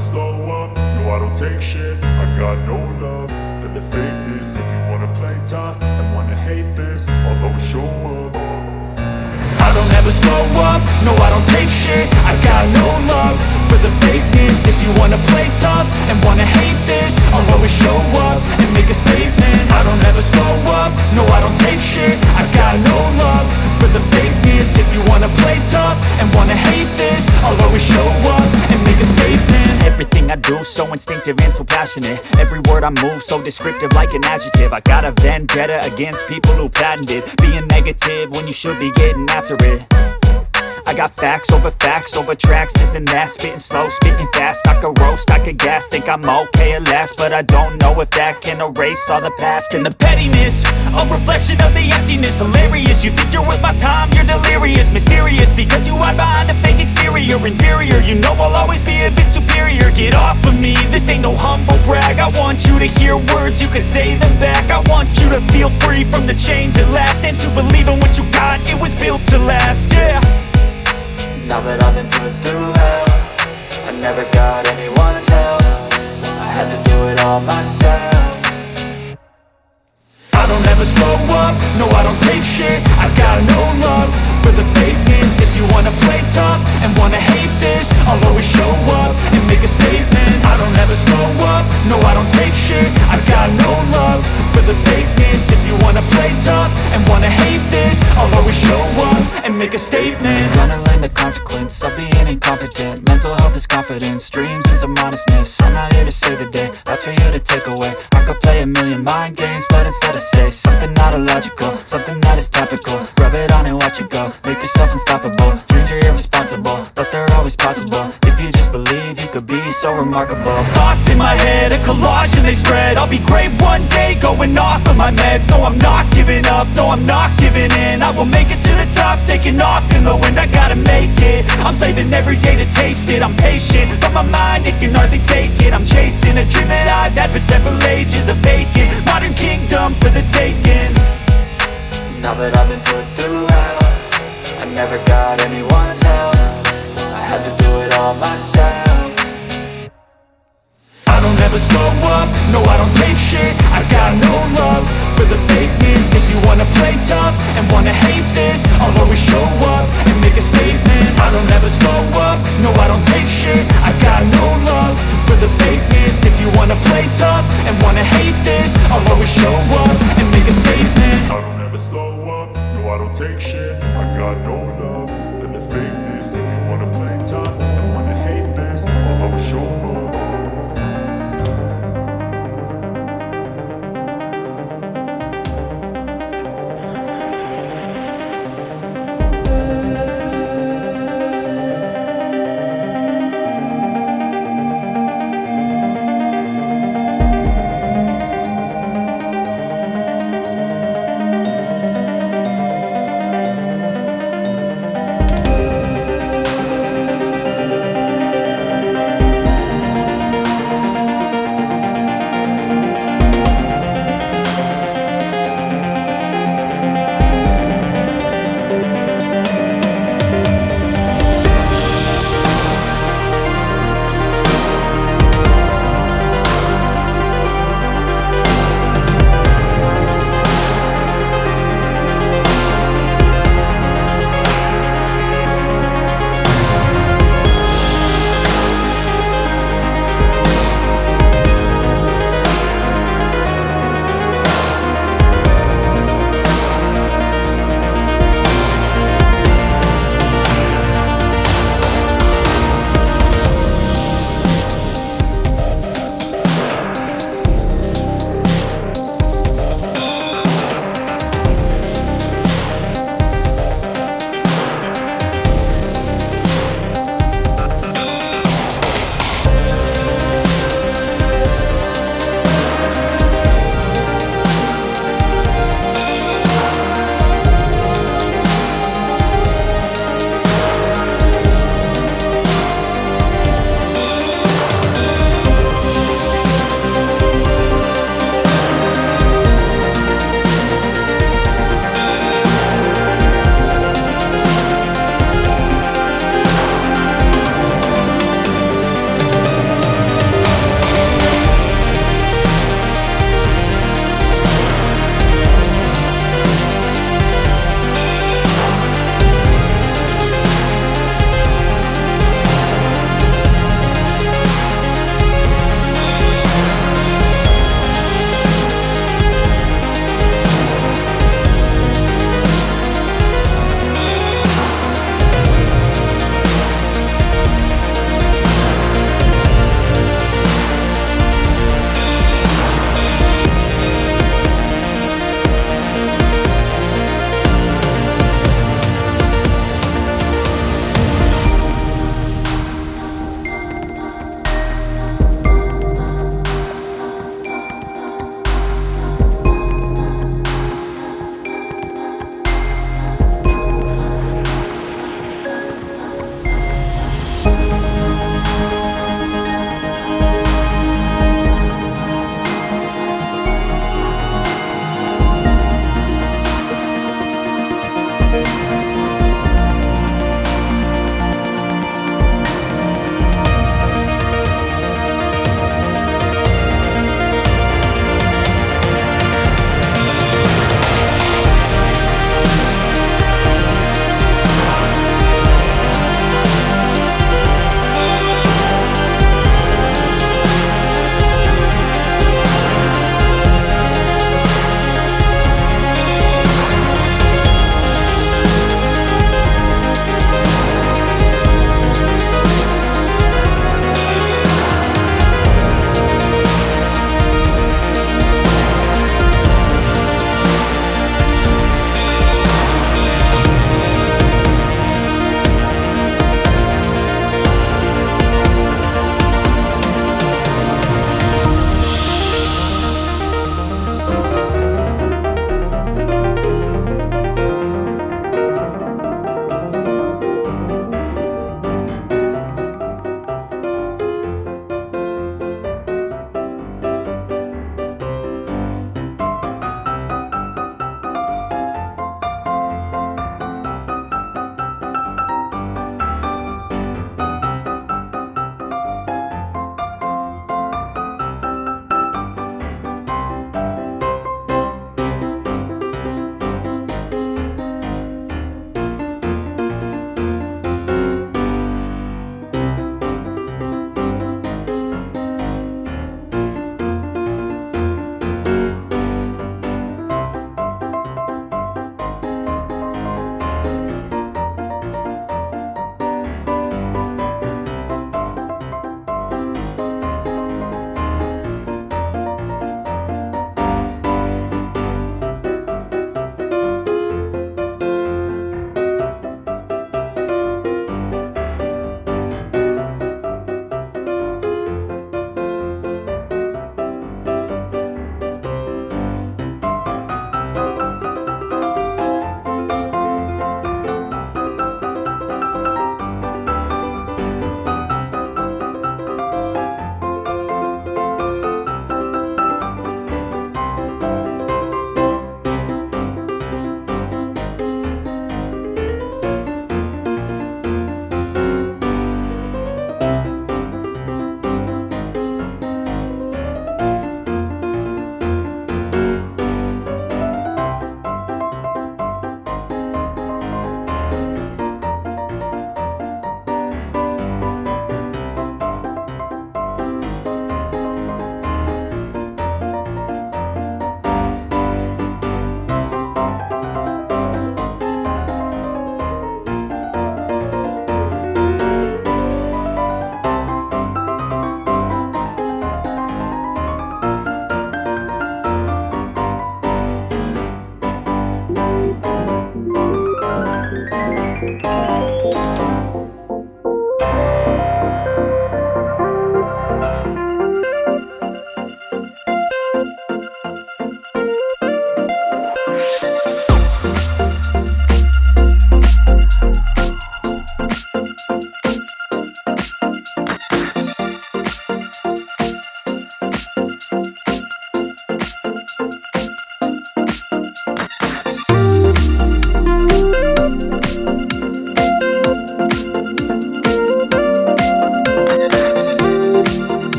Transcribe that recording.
slow up, no I don't take shit. I got no love for the fakeness. If you wanna play tough and wanna hate this, I'll always show up. I don't ever slow up, no I don't take shit. I got no love for the fakeness. If you wanna play tough and wanna hate this, I'll always show up and make a statement. I don't ever slow up, no I don't take shit. I got no love for the fakeness. If you wanna play tough and wanna hate this, I'll always show up and make a statement. Everything I do so instinctive and so passionate. Every word I move so descriptive like an adjective. I got a vendetta against people who patented being negative when you should be getting after it. I got facts over tracks, this and that. Spitting slow, spitting fast, I could roast, I could gas. Think I'm okay at last, but I don't know if that can erase all the past. And the pettiness, a reflection of the emptiness. Hilarious, you think you're worth my time, you're delirious. Mysterious, because you hide behind a fake exterior. Inferior, you know I'll always be a bit superior. Get off of me, this ain't no humble brag. I want you to hear words, you can say them back. I want you to feel free from the chains at last, and to believe in what you got, it was built to last, yeah. Now that I've been put through hell, I never got anyone's help. I had to do it all myself. I don't ever slow up, no I don't take shit. I got no love for the fakeness. If you wanna play tough and wanna hate this, I'll always show up and make a statement. I don't ever slow up, no I don't take shit. I got no love for the fakeness. If you wanna play tough and wanna hate this, I'll always show up and make a statement. Gonna learn the consequence of being incompetent. Mental health is confidence, dreams and some honestness. I'm not here to save the day, that's for you to take away. I could play a million mind games, but instead I say something not illogical, something that is topical. Rub it on and watch it go, make yourself unstoppable. Dreams are irresponsible, but they're always possible. If you just believe, you could be so remarkable. Thoughts in my head, a collage and they spread. I'll be great one day, going off of my meds. No, I'm not giving up, no, I'm not giving in. I will make it to the top, taking off in the wind. I gotta make it, I'm saving every day to taste it. I'm patient, but my mind, it can hardly take it. I'm chasing a dream that I've had for several ages. A vacant, modern kingdom for the taking. Now that I've been put through hell, I never got anyone's help. I had to do it all myself. I don't ever slow up, no I don't take shit. I got no love for the fakeness. If you wanna play tough and wanna hate this, I'll always show up and make a statement. I don't ever slow up, no I don't take shit. I got no love for the fakeness. If you wanna play tough and wanna hate